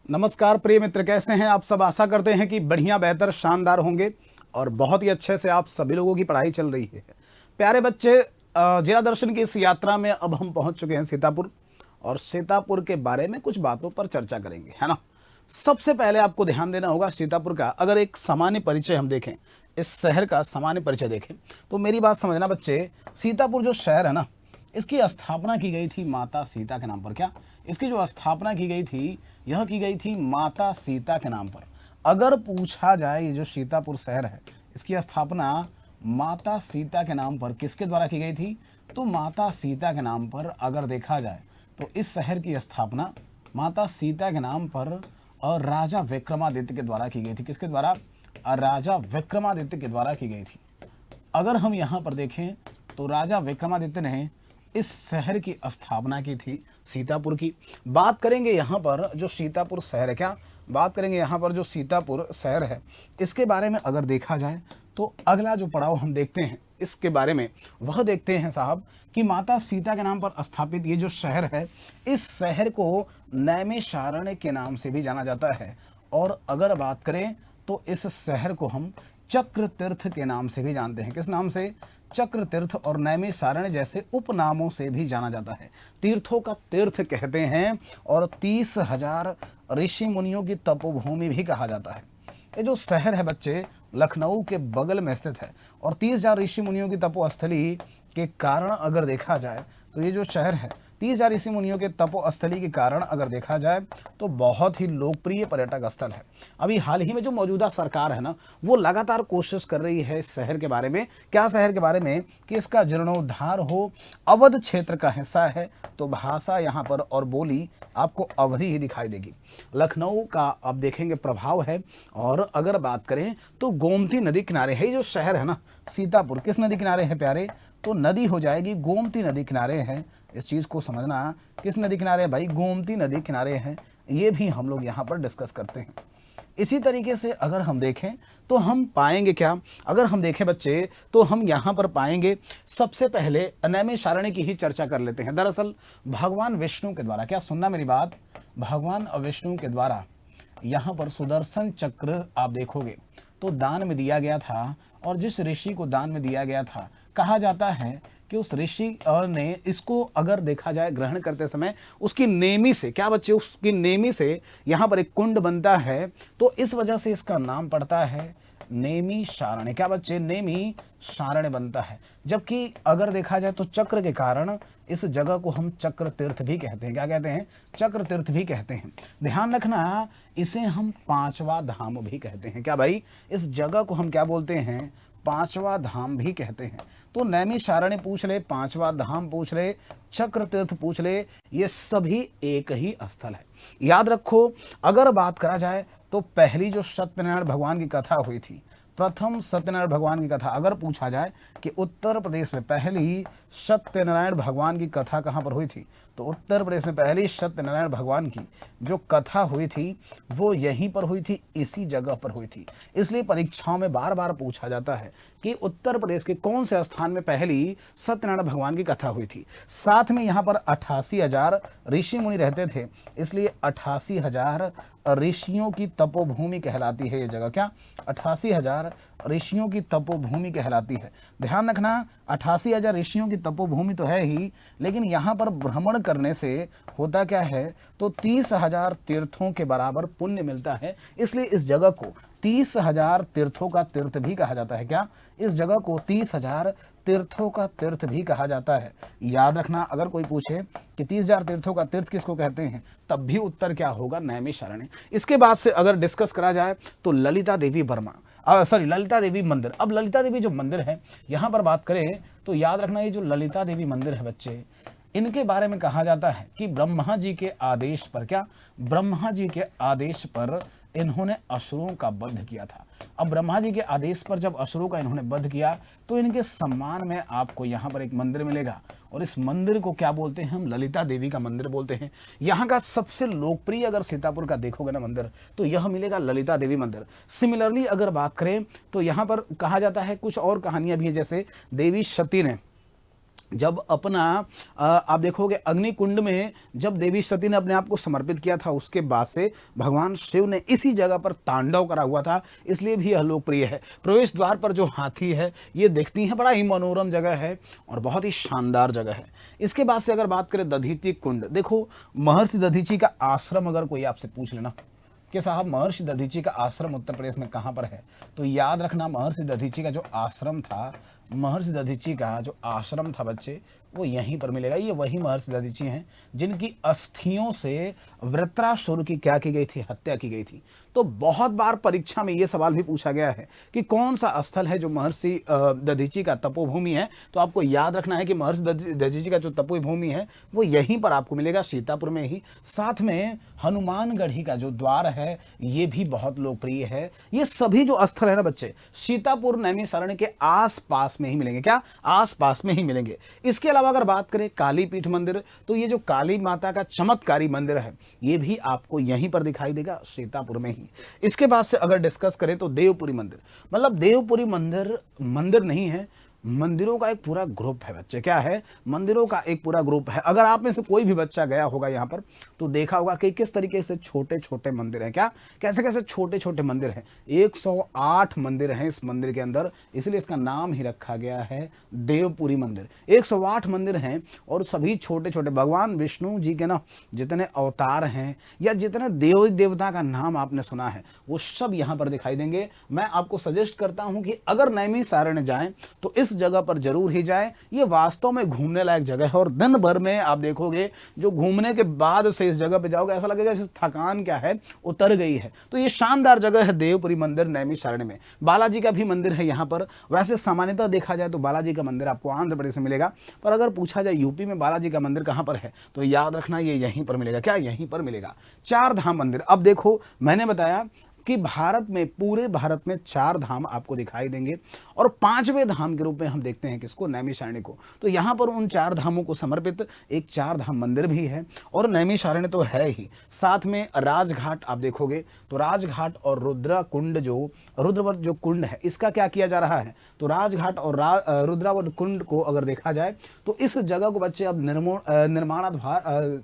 नमस्कार प्रिय मित्र, कैसे हैं आप सब। आशा करते हैं कि बढ़िया, बेहतर, शानदार होंगे और बहुत ही अच्छे से आप सभी लोगों की पढ़ाई चल रही है। प्यारे बच्चे, जिला दर्शन की इस यात्रा में अब हम पहुंच चुके हैं सीतापुर, और सीतापुर के बारे में कुछ बातों पर चर्चा करेंगे, है ना। सबसे पहले आपको ध्यान देना होगा सीतापुर का। अगर एक सामान्य परिचय हम देखें, इस शहर का सामान्य परिचय देखें, तो मेरी बात समझना बच्चे, सीतापुर जो शहर है ना, इसकी स्थापना की गई थी माता सीता के नाम पर। क्या इसकी जो स्थापना की गई थी, यह की गई थी माता सीता के नाम पर। अगर पूछा जाए, ये जो सीतापुर शहर है, इसकी स्थापना माता सीता के नाम पर किसके द्वारा की गई थी, तो माता सीता के नाम पर अगर देखा जाए तो इस शहर की स्थापना माता सीता के नाम पर और राजा विक्रमादित्य के द्वारा की गई थी। किसके द्वारा? राजा विक्रमादित्य के द्वारा की गई थी। अगर हम यहाँ पर देखें तो राजा विक्रमादित्य ने इस शहर की स्थापना की थी, सीतापुर की। बात करेंगे यहाँ पर जो सीतापुर शहर है, क्या बात करेंगे यहाँ पर जो सीतापुर शहर है, इसके बारे में अगर देखा जाए तो अगला जो पड़ाव हम देखते हैं इसके बारे में, वह देखते हैं साहब कि माता सीता के नाम पर स्थापित ये जो शहर है, इस शहर को नैमिषारण्य के नाम से भी जाना जाता है। और अगर बात करें तो इस शहर को हम चक्र तीर्थ के नाम से भी जानते हैं। किस नाम से? चक्र तीर्थ और नैमिषारण्य जैसे उपनामों से भी जाना जाता है। तीर्थों का तीर्थ कहते हैं और 30,000 ऋषि मुनियों की तपोभूमि भी कहा जाता है। ये जो शहर है बच्चे, लखनऊ के बगल में स्थित है और 30,000 ऋषि मुनियों की तपोस्थली के कारण अगर देखा जाए तो ये जो शहर है, 30,000 ऋषि मुनियों के तपोस्थली के कारण अगर देखा जाए तो बहुत ही लोकप्रिय पर्यटक स्थल है। अभी हाल ही में जो मौजूदा सरकार है ना, वो लगातार कोशिश कर रही है इस शहर के बारे में। क्या शहर के बारे में? कि इसका जीर्णोद्धार हो। अवध क्षेत्र का हिस्सा है तो भाषा यहाँ पर और बोली आपको अवधी ही दिखाई देगी। लखनऊ का आप देखेंगे प्रभाव है। और अगर बात करें तो गोमती नदी किनारे है ये जो शहर है ना, सीतापुर। किस नदी किनारे है प्यारे? तो नदी हो जाएगी गोमती नदी किनारे है। इस चीज़ को समझना, किस नदी किनारे है भाई? गोमती नदी किनारे है। ये भी हम लोग यहाँ पर डिस्कस करते हैं। इसी तरीके से अगर हम देखें तो हम पाएंगे क्या? अगर हम देखें बच्चे तो हम यहाँ पर पाएंगे, सबसे पहले नैमिषारण्य की ही चर्चा कर लेते हैं। दरअसल भगवान विष्णु के द्वारा, क्या सुनना मेरी बात, भगवान विष्णु के द्वारा यहाँ पर सुदर्शन चक्र आप देखोगे तो दान में दिया गया था। और जिस ऋषि को दान में दिया गया था, कहा जाता है कि उस ऋषि ने इसको अगर देखा जाए ग्रहण करते समय उसकी नेमी से, क्या बच्चे, उसकी नेमी से यहाँ पर एक कुंड बनता है, तो इस वजह से इसका नाम पड़ता है नैमिषारण्य। क्या बच्चे? नैमिषारण्य बनता है। जबकि अगर देखा जाए तो चक्र के कारण इस जगह को हम चक्र तीर्थ भी कहते हैं। क्या कहते हैं? चक्र तीर्थ भी कहते हैं। ध्यान रखना, इसे हम पांचवा धाम भी कहते हैं। क्या भाई? इस जगह को हम क्या बोलते हैं? पांचवा धाम भी कहते हैं। तो नैमिषारण्य पूछ ले, पांचवा धाम पूछ ले, चक्र तीर्थ पूछ ले, ये सभी एक ही स्थल है। याद रखो, अगर बात करा जाए तो पहली जो सत्यनारायण भगवान की कथा हुई थी, प्रथम सत्यनारायण भगवान की कथा अगर पूछा जाए कि उत्तर प्रदेश में पहली सत्यनारायण भगवान की कथा कहाँ पर हुई थी, तो उत्तर प्रदेश में पहली सत्यनारायण भगवान की जो कथा हुई थी वो यहीं पर हुई थी, इसी जगह पर हुई थी। इसलिए परीक्षाओं में बार बार पूछा जाता है कि उत्तर प्रदेश के कौन से स्थान में पहली सत्यनारायण भगवान की कथा हुई थी। साथ में यहाँ पर 88,000 ऋषि मुनि रहते थे, इसलिए 88,000 ऋषियों की तपोभूमि कहलाती है ये जगह। क्या? 88,000 ऋषियों की तपोभूमि कहलाती है। ध्यान रखना, 88,000 ऋषियों की तपोभूमि तो है ही, लेकिन यहाँ पर भ्रमण करने से होता क्या है, तो 30,000 तीर्थों के बराबर पुण्य मिलता है। इसलिए इस जगह को 30,000 तीर्थों का तीर्थ भी कहा जाता है। क्या? इस जगह को 30,000 तीर्थों का तीर्थ भी कहा जाता है। याद रखना, अगर कोई पूछे कि 30,000 तीर्थों का तीर्थ किसको कहते हैं, तब भी उत्तर क्या होगा? नैमिषारण्य। इसके बाद से अगर डिस्कस करा जाए तो ललिता देवी ललिता देवी मंदिर। अब ललिता देवी जो मंदिर है, यहाँ पर बात करें तो याद रखना, ये जो ललिता देवी मंदिर है बच्चे, इनके बारे में कहा जाता है कि ब्रह्मा जी के आदेश पर, क्या, ब्रह्मा जी के आदेश पर इन्होंने असुरों का वध किया था। अब ब्रह्मा जी के आदेश पर जब असुरों का इन्होंने वध किया तो इनके सम्मान में आपको यहाँ पर एक मंदिर मिलेगा, और इस मंदिर को क्या बोलते हैं हम? ललिता देवी का मंदिर बोलते हैं। यहाँ का सबसे लोकप्रिय अगर सीतापुर का देखोगे ना मंदिर, तो यह मिलेगा ललिता देवी मंदिर। सिमिलरली अगर बात करें तो यहाँ पर कहा जाता है कुछ और कहानियां भी हैं, जैसे देवी सती ने जब अपना आप देखोगे अग्निकुंड में जब देवी सती ने अपने आप को समर्पित किया था, उसके बाद से भगवान शिव ने इसी जगह पर तांडव करा हुआ था, इसलिए भी यह लोकप्रिय है। प्रवेश द्वार पर जो हाथी है ये देखती हैं, बड़ा ही मनोरम जगह है और बहुत ही शानदार जगह है। इसके बाद से अगर बात करें दधीचि कुंड, देखो महर्षि दधीचि का आश्रम अगर कोई आपसे पूछ लेना कि साहब महर्षि दधीचि का आश्रम उत्तर प्रदेश में कहाँ पर है, तो याद रखना महर्षि दधीचि का जो आश्रम था, महर्षि दधीचि का जो आश्रम था बच्चे, वो यहीं पर मिलेगा। ये वही महर्षि दधीचि हैं जिनकी अस्थियों से वृत्रासुर की क्या की गई थी, हत्या की गई थी। तो बहुत बार परीक्षा में ये सवाल भी पूछा गया है कि कौन सा स्थल है जो महर्षि दधीचि का तपोभूमि है, तो आपको याद रखना है कि महर्षि दधीचि का जो तपोभूमि है वो यहीं पर आपको मिलेगा, सीतापुर में ही। साथ में हनुमानगढ़ी का जो द्वार है ये भी बहुत लोकप्रिय है। ये सभी जो स्थल है ना बच्चे, सीतापुर नैमिषारण्य के आसपास में ही मिलेंगे। क्या? आसपास में ही मिलेंगे। इसके अलावा अगर बात करें काली पीठ मंदिर, तो ये जो काली माता का चमत्कारी मंदिर है ये भी आपको यहीं पर दिखाई देगा, सीतापुर में ही। इसके बाद से अगर डिस्कस करें तो देवपुरी मंदिर, मतलब देवपुरी मंदिर मंदिर नहीं है, मंदिरों का एक पूरा ग्रुप है बच्चे। क्या है? मंदिरों का एक पूरा ग्रुप है। अगर आप में से कोई भी बच्चा गया होगा यहाँ पर तो देखा होगा कि किस तरीके से छोटे छोटे मंदिर हैं। क्या? कैसे कैसे छोटे छोटे मंदिर हैं। 108 मंदिर हैं इस मंदिर के अंदर, इसलिए इसका नाम ही रखा गया है देवपुरी मंदिर। 108 मंदिर हैं और सभी छोटे छोटे भगवान विष्णु जी के ना जितने अवतार हैं या जितने देव देवता का नाम आपने सुना है वो सब यहाँ पर दिखाई देंगे। मैं आपको सजेस्ट करता हूँ कि अगर नैमिषारण्य जाएं तो इस जगह पर जरूर ही जाएं। ये वास्तव में घूमने लायक जगह है और दिन भर में आप देखोगे जो घूमने के बाद से इस जगह पे जाओगे ऐसा लगेगा जैसे थकान क्या है उतर गई है। तो ये शानदार जगह है देवपुरी मंदिर नैमिषारण्य में। बालाजी का भी मंदिर है यहाँ पर। वैसे सामान्यतः देखा जाए तो बालाजी का मंदिर आपको आंध्र प्रदेश में मिलेगा, पर अगर पूछा जाए यूपी में बालाजी का मंदिर कहाँ पर है तो याद रखना ये यहीं पर मिलेगा। क्या? यहीं पर मिलेगा। चार धाम मंदिर। अब देखो मैंने बताया कि भारत में, पूरे भारत में 4 धाम आपको दिखाई देंगे और 5वें धाम के रूप में हम देखते हैं किसको? नैमिषारण्य को। तो यहाँ पर उन 4 धामों को समर्पित एक 4 धाम मंदिर भी है और नैमिषारण्य तो है ही। साथ में राजघाट आप देखोगे तो राजघाट और रुद्रकुंड रुद्रवत जो कुंड है इसका क्या किया जा रहा है, तो राजघाट और रुद्रावत कुंड को अगर देखा जाए तो इस जगह को बच्चे अब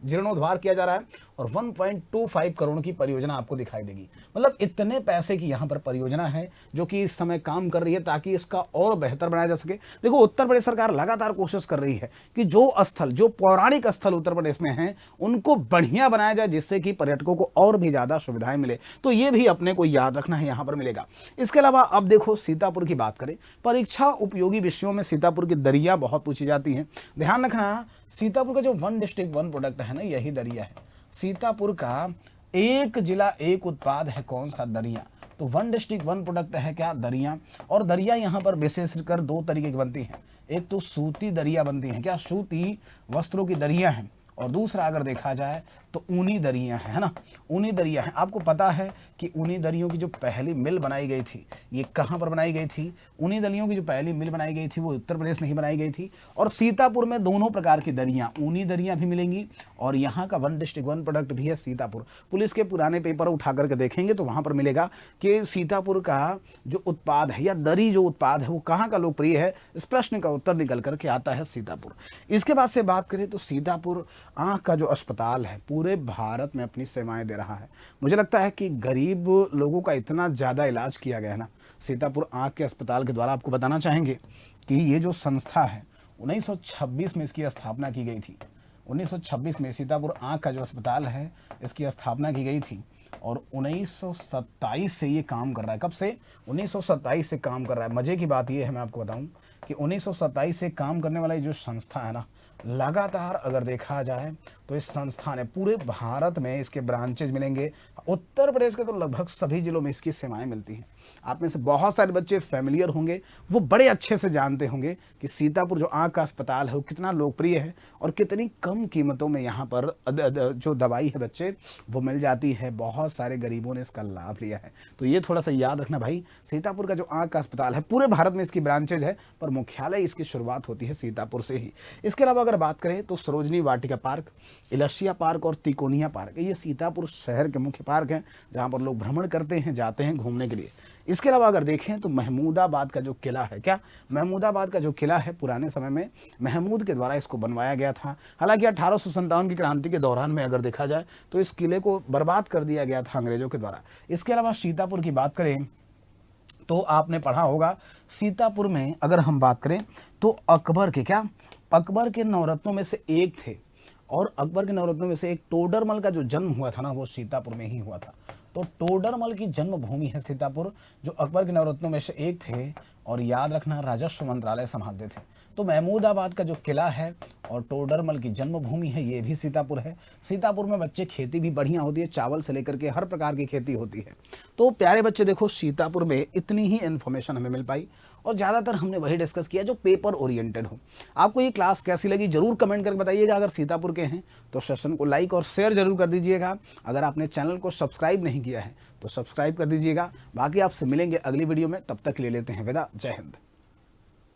जीर्णोद्धार किया जा रहा है और 1.25 करोड़ की परियोजना आपको दिखाई देगी। मतलब इतने पैसे की यहाँ पर परियोजना है जो कि इस समय काम कर रही है ताकि इसका और बेहतर बनाया जा सके। देखो उत्तर प्रदेश सरकार लगातार कोशिश कर रही है कि जो पौराणिक स्थल उत्तर प्रदेश में हैं उनको बढ़िया बनाया जाए जिससे कि पर्यटकों को और भी ज्यादा सुविधाएं मिले। तो ये भी अपने को याद रखना है, यहाँ पर मिलेगा। इसके अलावा अब देखो सीतापुर की बात करें, परीक्षा उपयोगी विषयों में सीतापुर की दरिया बहुत पूछी जाती है। ध्यान रखना सीतापुर का जो 1 डिस्ट्रिक्ट 1 प्रोडक्ट है ना, यही दरिया है। सीतापुर का एक जिला एक उत्पाद है, कौन सा? दरिया। तो 1 डिस्ट्रिक्ट 1 प्रोडक्ट है क्या? दरिया। और दरिया यहाँ पर विशेषकर 2 तरीके की बनती हैं। एक तो सूती दरिया बनती है, क्या? सूती वस्त्रों की दरिया है। और दूसरा अगर देखा जाए तो ऊनी दरियाँ है ना, ऊनी दरिया है। आपको पता है कि ऊनी दरियों की जो पहली मिल बनाई गई थी ये कहाँ पर बनाई गई थी? ऊनी दरियों की जो पहली मिल बनाई गई थी वो उत्तर प्रदेश में ही बनाई गई थी। और सीतापुर में दोनों प्रकार की दरियाँ, ऊनी दरियाँ भी मिलेंगी और यहाँ का 1 डिस्ट्रिक्ट 1 प्रोडक्ट भी है सीतापुर। पुलिस के पुराने पेपर उठा करके देखेंगे तो वहाँ पर मिलेगा कि सीतापुर का जो उत्पाद है या दरी जो उत्पाद है वो कहाँ का लोकप्रिय है। इस प्रश्न का उत्तर निकल करके आता है सीतापुर। इसके बाद से बात करें तो सीतापुर आँख का जो अस्पताल है पूरे भारत में अपनी सेवाएं दे रहा है। मुझे लगता है कि गरीब लोगों का इतना ज़्यादा इलाज किया गया है ना सीतापुर आँख के अस्पताल के द्वारा। आपको बताना चाहेंगे कि ये जो संस्था है 1926 में इसकी स्थापना की गई थी। 1926 में सीतापुर आँख का जो अस्पताल है इसकी स्थापना की गई थी और 1927 से ये काम कर रहा है। कब से? 1927 से काम कर रहा है। मज़े की बात ये है, मैं आपको बताऊं कि 1927 से काम करने वाला ये जो संस्था है ना, लगातार अगर देखा जाए तो इस संस्था ने पूरे भारत में इसके ब्रांचेज मिलेंगे। उत्तर प्रदेश के तो लगभग सभी जिलों में इसकी सेवाएं मिलती हैं। आप में से बहुत सारे बच्चे फैमिलियर होंगे, वो बड़े अच्छे से जानते होंगे कि सीतापुर जो आँख का अस्पताल है वो कितना लोकप्रिय है और कितनी कम कीमतों में यहाँ पर जो दवाई है बच्चे वो मिल जाती है। बहुत सारे गरीबों ने इसका लाभ लिया है। तो ये थोड़ा सा याद रखना भाई, सीतापुर का जो आँख का अस्पताल है पूरे भारत में इसकी ब्रांचेज है पर मुख्यालय इसकी शुरुआत होती है सीतापुर से ही। इसके अलावा अगर बात करें तो सरोजनी वाटिका पार्क, इलसिया पार्क और तिकोनिया पार्क, ये सीतापुर शहर के मुख्य पार्क हैं जहाँ पर लोग भ्रमण करते हैं, जाते हैं घूमने के लिए। इसके अलावा अगर देखें तो महमूदाबाद का जो किला है, क्या महमूदाबाद का जो किला है पुराने समय में महमूद के द्वारा इसको बनवाया गया था। हालांकि 1857 की क्रांति के दौरान में अगर देखा जाए तो इस किले को बर्बाद कर दिया गया था अंग्रेजों के द्वारा। इसके अलावा सीतापुर की बात करें तो आपने पढ़ा होगा, सीतापुर में अगर हम बात करें तो अकबर के नवरत्नों में से एक थे, और अकबर के नवरत्नों में से एक टोडरमल का जो जन्म हुआ था ना, वो सीतापुर में ही हुआ था। तो टोडरमल की जन्मभूमि है सीतापुर, जो अकबर के नवरत्नों में से एक थे, और याद रखना राजस्व मंत्रालय संभालते थे। तो महमूदाबाद का जो किला है और टोडरमल की जन्मभूमि है, ये भी सीतापुर है। सीतापुर में बच्चे खेती भी बढ़िया होती है, चावल से लेकर के हर प्रकार की खेती होती है। तो प्यारे बच्चे देखो, सीतापुर में इतनी ही इन्फॉर्मेशन हमें मिल पाई, और ज़्यादातर हमने वही डिस्कस किया जो पेपर ओरिएंटेड हो। आपको ये क्लास कैसी लगी जरूर कमेंट करके बताइएगा। अगर सीतापुर के हैं तो सेशन को लाइक और शेयर जरूर कर दीजिएगा। अगर आपने चैनल को सब्सक्राइब नहीं किया है तो सब्सक्राइब कर दीजिएगा। बाकी आपसे मिलेंगे अगली वीडियो में, तब तक ले लेते हैं विदा। जय हिंद।